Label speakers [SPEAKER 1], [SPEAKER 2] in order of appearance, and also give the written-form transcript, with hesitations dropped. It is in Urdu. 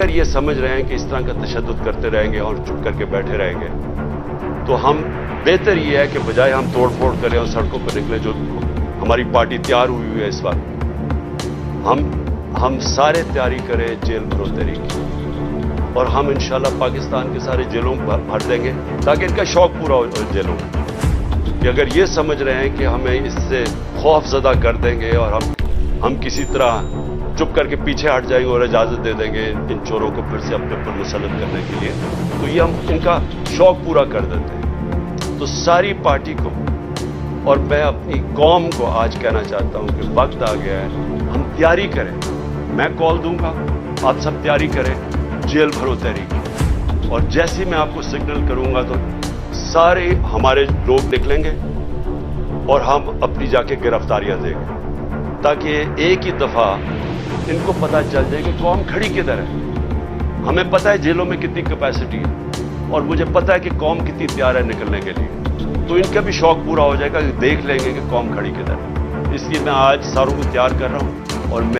[SPEAKER 1] اگر یہ سمجھ رہے ہیں کہ اس طرح کا تشدد کرتے رہیں گے اور چپ کر کے بیٹھے رہیں گے تو ہم بہتر یہ ہے کہ بجائے ہم توڑ پھوڑ کریں اور سڑکوں پر نکلیں، جو ہماری پارٹی تیار ہوئی ہے اس وقت، ہم سارے تیاری کریں جیل بھرو تحریک کی، اور ہم انشاءاللہ پاکستان کے سارے جیلوں بھر دیں گے تاکہ ان کا شوق پورا ہو جیلوں میں، کہ اگر یہ سمجھ رہے ہیں کہ ہمیں اس سے خوف زدہ کر دیں گے اور ہم کسی طرح چپ کر کے پیچھے ہٹ جائیں گے اور اجازت دے دیں گے ان چوروں کو پھر سے اپنے پر مسلط کرنے کے لیے، تو یہ ہم ان کا شوق پورا کر دیتے ہیں۔ تو ساری پارٹی کو اور میں اپنی قوم کو آج کہنا چاہتا ہوں کہ وقت آ گیا ہے، ہم تیاری کریں، میں کال دوں گا، آپ سب تیاری کریں جیل بھرو تحریک، اور جیسے میں آپ کو سگنل کروں گا تو سارے ہمارے لوگ نکلیں گے اور ہم اپنی جا کے گرفتاریاں دیں گے، تاکہ ایک ہی دفعہ ان کو پتہ چل جائے کہ قوم کھڑی کدھر ہے۔ ہمیں پتہ ہے جیلوں میں کتنی کیپیسٹی ہے، اور مجھے پتہ ہے کہ قوم کتنی تیار ہے نکلنے کے لیے، تو ان کا بھی شوق پورا ہو جائے گا کہ دیکھ لیں گے کہ قوم کھڑی کدھر ہے۔ اس لیے میں آج ساروں کو تیار کر رہا ہوں، اور میں